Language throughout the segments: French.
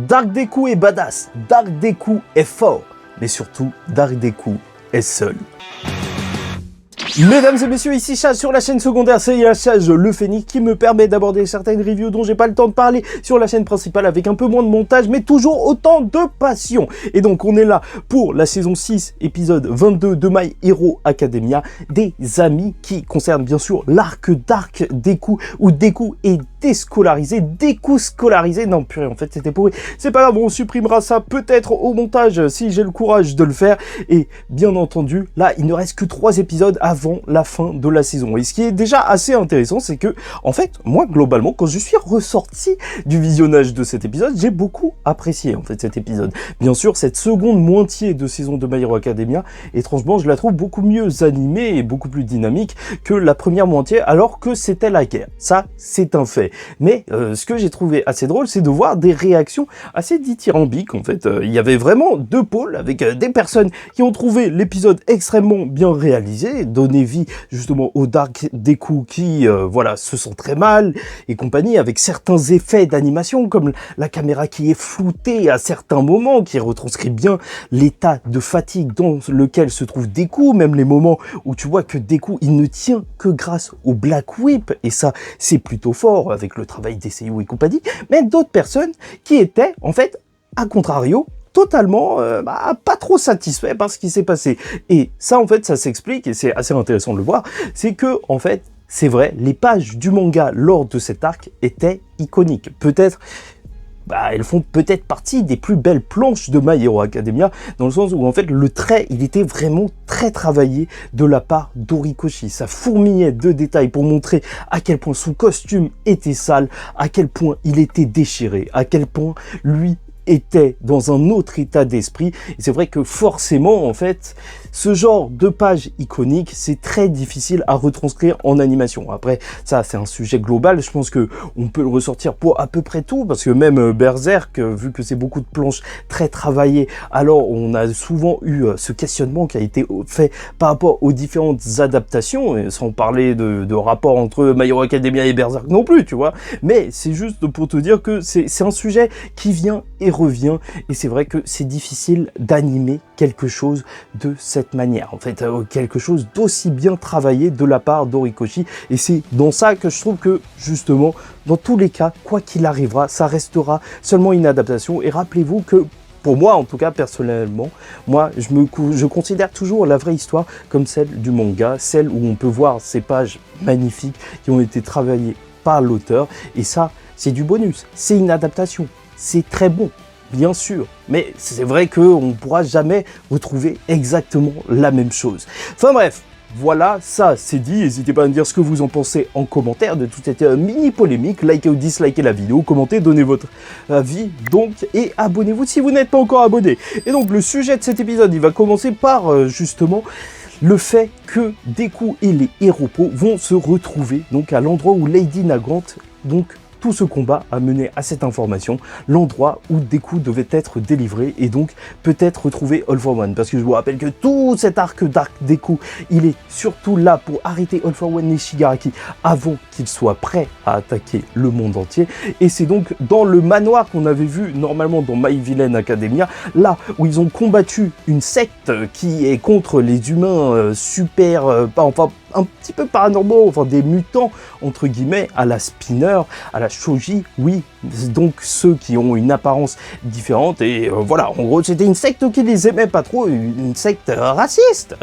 Dark Deku est badass, Dark Deku est fort, mais surtout Dark Deku est seul. Mesdames et messieurs, ici Chaz sur la chaîne secondaire, c'est Chaz le Phénix qui me permet d'aborder certaines reviews dont j'ai pas le temps de parler sur la chaîne principale avec un peu moins de montage mais toujours autant de passion. Et donc on est là pour la saison 6, épisode 22 de My Hero Academia, des amis qui concernent bien sûr l'arc Dark Deku où Deku est déscolarisé, Deku scolarisé, non purée en fait c'était pourri, c'est pas grave, on supprimera ça peut-être au montage si j'ai le courage de le faire. Et bien entendu là il ne reste que 3 épisodes avant la fin de la saison. Et ce qui est déjà assez intéressant, c'est que, en fait, moi, globalement, quand je suis ressorti du visionnage de cet épisode, j'ai beaucoup apprécié, en fait, cet épisode. Bien sûr, cette seconde moitié de saison de My Hero Academia, étrangement, je la trouve beaucoup mieux animée et beaucoup plus dynamique que la première moitié, alors que c'était la guerre. Ça, c'est un fait. Mais, ce que j'ai trouvé assez drôle, c'est de voir des réactions assez dithyrambiques, en fait. Il y avait vraiment 2 pôles, avec des personnes qui ont trouvé l'épisode extrêmement bien réalisé, donné vie justement au Dark Deku qui voilà se sent très mal et compagnie, avec certains effets d'animation comme la caméra qui est floutée à certains moments, qui retranscrit bien l'état de fatigue dans lequel se trouve Deku, même les moments où tu vois que Deku il ne tient que grâce au Black Whip, et ça c'est plutôt fort avec le travail d'Eseiyu et compagnie. Mais d'autres personnes qui étaient en fait à contrario totalement pas trop satisfait par ce qui s'est passé. Et ça, en fait, ça s'explique, et c'est assez intéressant de le voir, c'est que, en fait, c'est vrai, les pages du manga lors de cet arc étaient iconiques. Peut-être, elles font peut-être partie des plus belles planches de My Hero Academia, dans le sens où, en fait, le trait, il était vraiment très travaillé de la part d'Horikoshi. Ça fourmillait de détails pour montrer à quel point son costume était sale, à quel point il était déchiré, à quel point lui était dans un autre état d'esprit. Et c'est vrai que forcément, en fait, ce genre de page iconique, c'est très difficile à retranscrire en animation. Après, ça, c'est un sujet global. Je pense que on peut le ressortir pour à peu près tout, parce que même Berserk, vu que c'est beaucoup de planches très travaillées, alors on a souvent eu ce questionnement qui a été fait par rapport aux différentes adaptations, et sans parler de rapport entre My Hero Academia et Berserk non plus, tu vois. Mais c'est juste pour te dire que c'est un sujet qui vient et revient, et c'est vrai que c'est difficile d'animer quelque chose de cette manière, en fait, quelque chose d'aussi bien travaillé de la part d'Horikoshi. Et c'est dans ça que je trouve que, justement, dans tous les cas, quoi qu'il arrivera, ça restera seulement une adaptation. Et rappelez-vous que, pour moi, en tout cas, personnellement, moi, je considère toujours la vraie histoire comme celle du manga, celle où on peut voir ces pages magnifiques qui ont été travaillées par l'auteur. Et ça, c'est du bonus, c'est une adaptation, c'est très bon. Bien sûr, mais c'est vrai qu'on ne pourra jamais retrouver exactement la même chose. Enfin bref, voilà, ça c'est dit. N'hésitez pas à me dire ce que vous en pensez en commentaire de toute cette mini polémique. Likez ou dislikez la vidéo, commentez, donnez votre avis donc, et abonnez-vous si vous n'êtes pas encore abonné. Et donc le sujet de cet épisode, il va commencer par justement le fait que Deku et les Héropos vont se retrouver donc à l'endroit où Lady Nagant donc tout ce combat a mené à cette information, l'endroit où Deku devait être délivré et donc peut-être retrouver All For One. Parce que je vous rappelle que tout cet arc Dark Deku, il est surtout là pour arrêter All For One et Shigaraki avant qu'il soit prêt à attaquer le monde entier. Et c'est donc dans le manoir qu'on avait vu normalement dans My Villain Academia, là où ils ont combattu une secte qui est contre les humains enfin un petit peu paranormaux, enfin des mutants entre guillemets, à la Spinner, à la Shoji, oui, donc ceux qui ont une apparence différente. Et voilà, en gros c'était une secte qui les aimait pas trop, une secte raciste.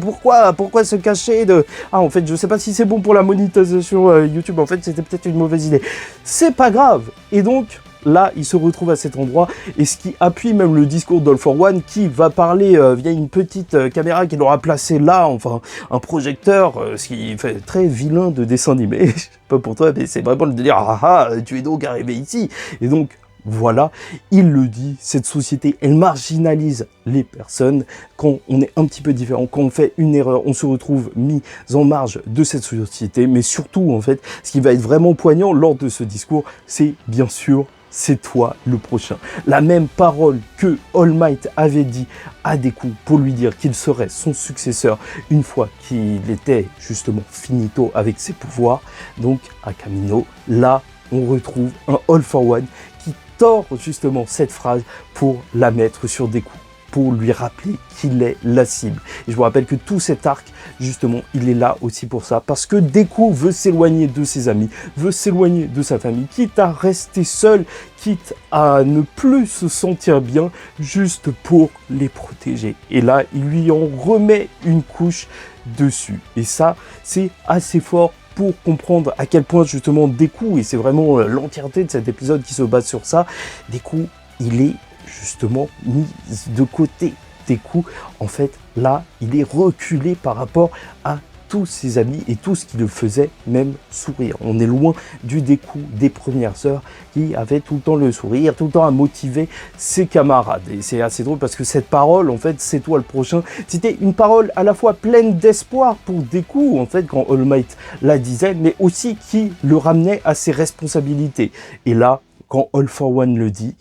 Pourquoi se cacher de... Ah, en fait je sais pas si c'est bon pour la monétisation YouTube, en fait c'était peut-être une mauvaise idée, c'est pas grave. Et donc là, il se retrouve à cet endroit, et ce qui appuie même le discours d'All For One, qui va parler via une petite caméra qu'il aura placée là, enfin un projecteur, ce qui fait très vilain de dessin animé. Je sais pas pour toi, mais c'est vraiment le délire. Tu es donc arrivé ici. Et donc voilà, il le dit, cette société, elle marginalise les personnes. Quand on est un petit peu différent, quand on fait une erreur, on se retrouve mis en marge de cette société. Mais surtout, en fait, ce qui va être vraiment poignant lors de ce discours, c'est bien sûr c'est toi le prochain. La même parole que All Might avait dit à Deku pour lui dire qu'il serait son successeur une fois qu'il était justement finito avec ses pouvoirs. Donc à Kamino, là on retrouve un All for One qui tord justement cette phrase pour la mettre sur Deku, pour lui rappeler qu'il est la cible. Et je vous rappelle que tout cet arc, justement, il est là aussi pour ça, parce que Deku veut s'éloigner de ses amis, veut s'éloigner de sa famille, quitte à rester seul, quitte à ne plus se sentir bien, juste pour les protéger. Et là, il lui en remet une couche dessus. Et ça, c'est assez fort pour comprendre à quel point, justement, Deku, et c'est vraiment l'entièreté de cet épisode qui se base sur ça, Deku, il est justement mis de côté. Deku, en fait, là, il est reculé par rapport à tous ses amis et tout ce qui le faisait même sourire. On est loin du Deku des premières heures qui avait tout le temps le sourire, tout le temps à motiver ses camarades. Et c'est assez drôle parce que cette parole, en fait, c'est toi le prochain, c'était une parole à la fois pleine d'espoir pour Deku, en fait, quand All Might la disait, mais aussi qui le ramenait à ses responsabilités. Et là, quand All for One le dit,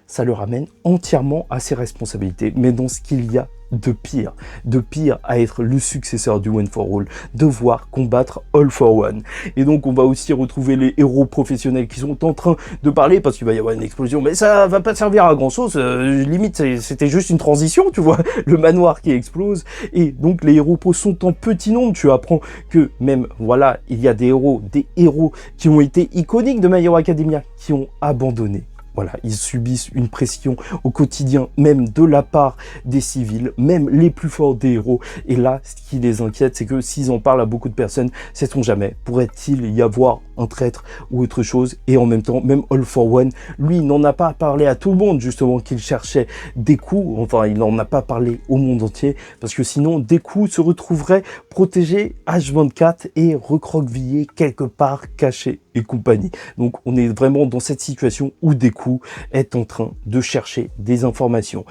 ça le ramène entièrement à ses responsabilités, mais dans ce qu'il y a de pire à être le successeur du One for All, devoir combattre All for One. Et donc on va aussi retrouver les héros professionnels qui sont en train de parler, parce qu'il va y avoir une explosion, mais ça va pas servir à grand chose, limite c'était juste une transition, tu vois, le manoir qui explose, et donc les héros pros sont en petit nombre, tu apprends que même, voilà, il y a des héros qui ont été iconiques de My Hero Academia, qui ont abandonné. Voilà, ils subissent une pression au quotidien, même de la part des civils, même les plus forts des héros. Et là, ce qui les inquiète, c'est que s'ils en parlent à beaucoup de personnes, sait-on jamais, pourrait-il y avoir un traître ou autre chose? Et en même temps, même All for One, lui, n'en a pas parlé à tout le monde, justement, qu'il cherchait Deku. Enfin, il n'en a pas parlé au monde entier, parce que sinon, Deku se retrouverait protégé H24 et recroquevillé quelque part, caché et compagnie. Donc, on est vraiment dans cette situation où Deku est en train de chercher des informations.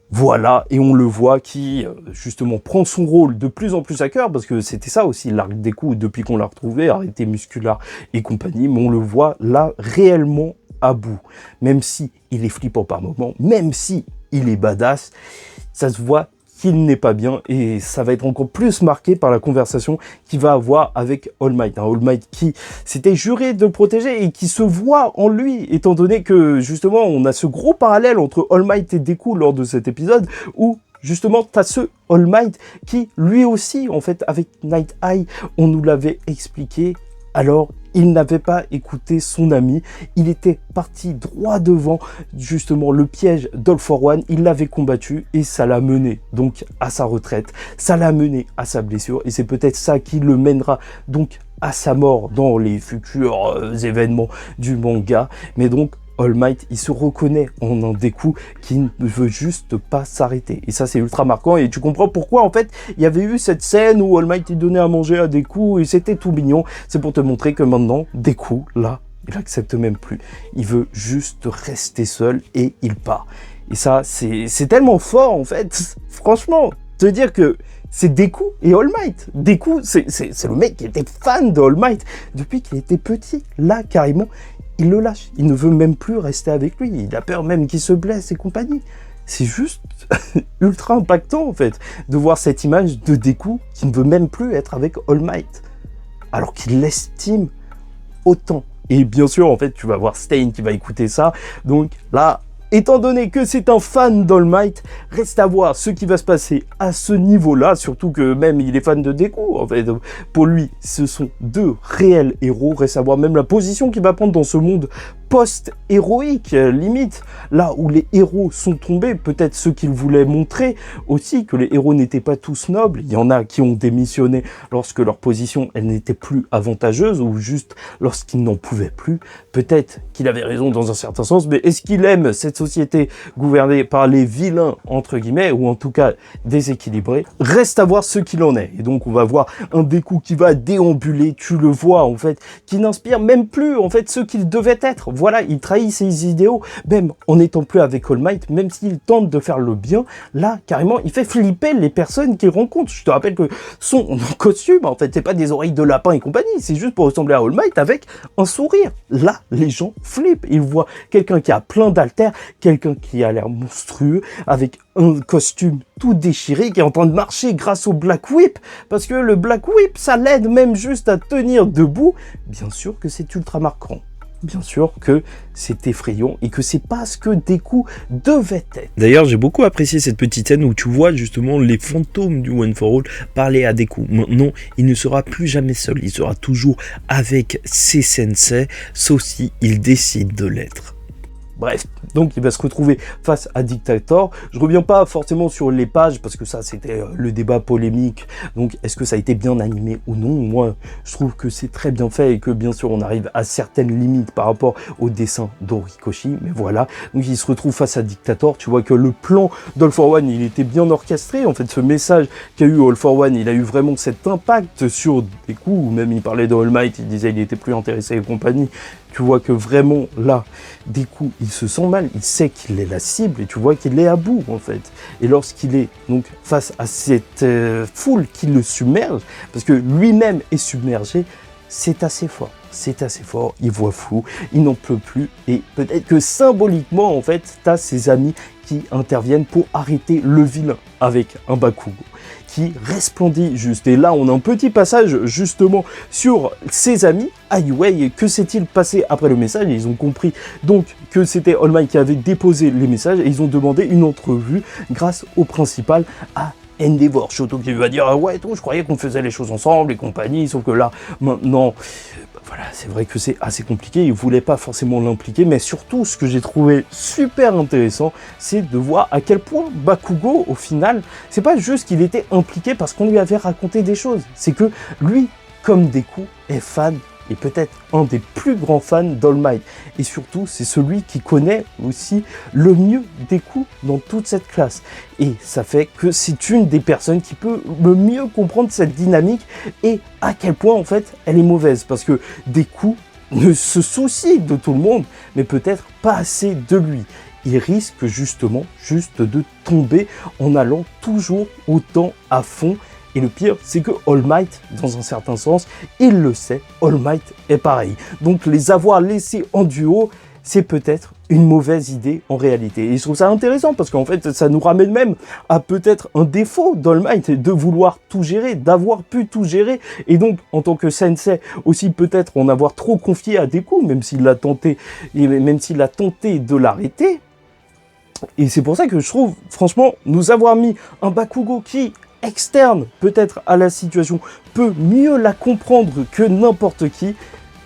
Voilà, et on le voit qui, justement, prend son rôle de plus en plus à cœur, parce que c'était ça aussi, l'arc Deku, depuis qu'on l'a retrouvé, arrêté musculaire et compagnie, mais on le voit là, réellement à bout. Même si il est flippant par moments, même si il est badass, ça se voit qu'il n'est pas bien, et ça va être encore plus marqué par la conversation qu'il va avoir avec All Might. All Might qui s'était juré de le protéger et qui se voit en lui, étant donné que justement on a ce gros parallèle entre All Might et Deku lors de cet épisode, où justement t'as ce All Might qui lui aussi, en fait, avec Night Eye, on nous l'avait expliqué, alors il n'avait pas écouté son ami, il était parti droit devant justement le piège d'All for One, il l'avait combattu et ça l'a mené donc à sa retraite, ça l'a mené à sa blessure, et c'est peut-être ça qui le mènera donc à sa mort dans les futurs événements du manga. Mais donc All Might, il se reconnaît en un Deku qui ne veut juste pas s'arrêter. Et ça, c'est ultra marquant. Et tu comprends pourquoi, en fait, il y avait eu cette scène où All Might, il donnait à manger à Deku et c'était tout mignon. C'est pour te montrer que maintenant, Deku, là, il accepte même plus. Il veut juste rester seul et il part. Et ça, c'est tellement fort, en fait. Franchement, te dire que c'est Deku et All Might. Deku, c'est le mec qui était fan de All Might depuis qu'il était petit. Là, carrément, il le lâche, il ne veut même plus rester avec lui, il a peur même qu'il se blesse et compagnie. C'est juste ultra impactant, en fait, de voir cette image de Deku qui ne veut même plus être avec All Might, alors qu'il l'estime autant. Et bien sûr, en fait, tu vas voir Stain qui va écouter ça, donc là, étant donné que c'est un fan d'All Might, reste à voir ce qui va se passer à ce niveau-là, surtout que même il est fan de Deku, en fait. Pour lui, ce sont deux réels héros, reste à voir même la position qu'il va prendre dans ce monde post-héroïque, limite, là où les héros sont tombés, peut-être ceux qu'il voulait montrer aussi, que les héros n'étaient pas tous nobles, il y en a qui ont démissionné lorsque leur position, elle n'était plus avantageuse, ou juste lorsqu'ils n'en pouvaient plus, peut-être qu'il avait raison dans un certain sens, mais est-ce qu'il aime cette société gouvernée par les vilains, entre guillemets, ou en tout cas déséquilibrée. Reste à voir ce qu'il en est. Et donc on va voir un Deku qui va déambuler, tu le vois en fait, qui n'inspire même plus en fait ce qu'il devait être. Voilà, il trahit ses idéaux, même en n'étant plus avec All Might, même s'il tente de faire le bien, là carrément il fait flipper les personnes qu'il rencontre. Je te rappelle que son costume, en fait, c'est pas des oreilles de lapin et compagnie, c'est juste pour ressembler à All Might avec un sourire. Là, les gens flippent. Ils voient quelqu'un qui a plein d'haltères, quelqu'un qui a l'air monstrueux, avec un costume tout déchiré, qui est en train de marcher grâce au Black Whip, parce que le Black Whip, ça l'aide même juste à tenir debout. Bien sûr que c'est ultra marquant. Bien sûr que c'est effrayant et que c'est pas ce que Deku devait être. D'ailleurs, j'ai beaucoup apprécié cette petite scène où tu vois justement les fantômes du One for All parler à Deku. Maintenant, il ne sera plus jamais seul, il sera toujours avec ses sensei, sauf si il décide de l'être. Bref, donc il va se retrouver face à Dictator. Je reviens pas forcément sur les pages parce que ça c'était le débat polémique. Donc est-ce que ça a été bien animé ou non? Moi je trouve que c'est très bien fait et que bien sûr on arrive à certaines limites par rapport au dessin d'Horikoshi. Mais voilà, donc il se retrouve face à Dictator. Tu vois que le plan d'All for One il était bien orchestré. En fait ce message qu'a eu All for One il a eu vraiment cet impact sur Deku. Même il parlait de All Might, il disait il était plus intéressé et compagnie. Tu vois que vraiment, là, Deku, il se sent mal, il sait qu'il est la cible et tu vois qu'il est à bout, en fait. Et lorsqu'il est donc face à cette foule qui le submerge, parce que lui-même est submergé, c'est assez fort. C'est assez fort, il voit flou, il n'en peut plus et peut-être que symboliquement, en fait, tu as ses amis qui interviennent pour arrêter le vilain avec un Bakugo qui resplendit juste. Et là, on a un petit passage justement sur ses amis. Aiwei, que s'est-il passé après le message? Ils ont compris donc que c'était All Might qui avait déposé les messages et ils ont demandé une entrevue grâce au principal à Endeavor. Shoto qui va dire ouais, tout, je croyais qu'on faisait les choses ensemble et compagnie, sauf que là, maintenant, voilà, c'est vrai que c'est assez compliqué. Il voulait pas forcément l'impliquer, mais surtout, ce que j'ai trouvé super intéressant, c'est de voir à quel point Bakugo, au final, c'est pas juste qu'il était impliqué parce qu'on lui avait raconté des choses. C'est que lui, comme Deku, est fan et peut-être un des plus grands fans d'All Might. Et surtout, c'est celui qui connaît aussi le mieux Deku dans toute cette classe. Et ça fait que c'est une des personnes qui peut le mieux comprendre cette dynamique et à quel point, en fait, elle est mauvaise. Parce que Deku ne se soucie de tout le monde, mais peut-être pas assez de lui. Il risque justement juste de tomber en allant toujours autant à fond. Et le pire, c'est que All Might, dans un certain sens, il le sait, All Might est pareil. Donc les avoir laissés en duo, c'est peut-être une mauvaise idée en réalité. Et je trouve ça intéressant parce qu'en fait, ça nous ramène même à peut-être un défaut d'All Might, de vouloir tout gérer, d'avoir pu tout gérer. Et donc, en tant que sensei, aussi peut-être en avoir trop confié à Deku, même s'il a tenté de l'arrêter. Et c'est pour ça que je trouve, franchement, nous avoir mis un Bakugo qui externe peut-être à la situation peut mieux la comprendre que n'importe qui,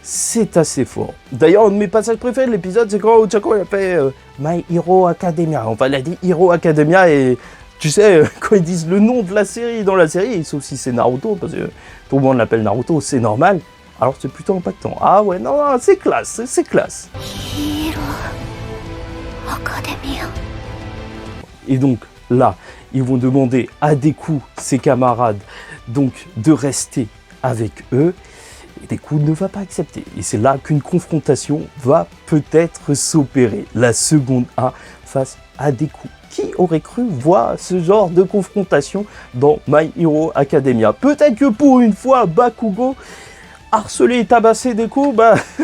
c'est assez fort. D'ailleurs, un de mes passages préférés de l'épisode, c'est quand Ochako il a fait My Hero Academia. Enfin, il a dit Hero Academia et tu sais, quand ils disent le nom de la série dans la série, sauf si c'est Naruto, parce que tout le monde l'appelle Naruto, c'est normal. Alors c'est plutôt impactant. Ah ouais, non, c'est classe, c'est classe. Hero Academia. Et donc, là, ils vont demander à Deku, ses camarades, donc de rester avec eux. Et Deku ne va pas accepter. Et c'est là qu'une confrontation va peut-être s'opérer. La seconde A face à Deku. Qui aurait cru voir ce genre de confrontation dans My Hero Academia? Peut-être que pour une fois, Bakugo harceler et tabasser Deku,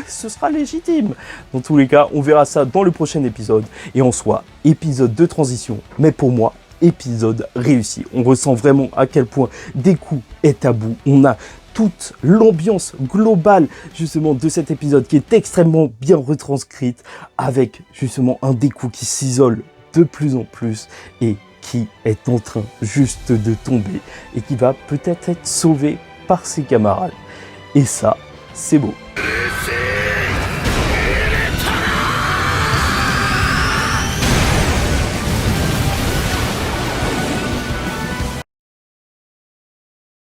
ce sera légitime. Dans tous les cas, on verra ça dans le prochain épisode. Et en soi, épisode de transition. Mais pour moi, épisode réussi. On ressent vraiment à quel point Deku est à bout. On a toute l'ambiance globale justement de cet épisode qui est extrêmement bien retranscrite avec justement un Deku qui s'isole de plus en plus et qui est en train juste de tomber et qui va peut-être être sauvé par ses camarades. Et ça, c'est beau.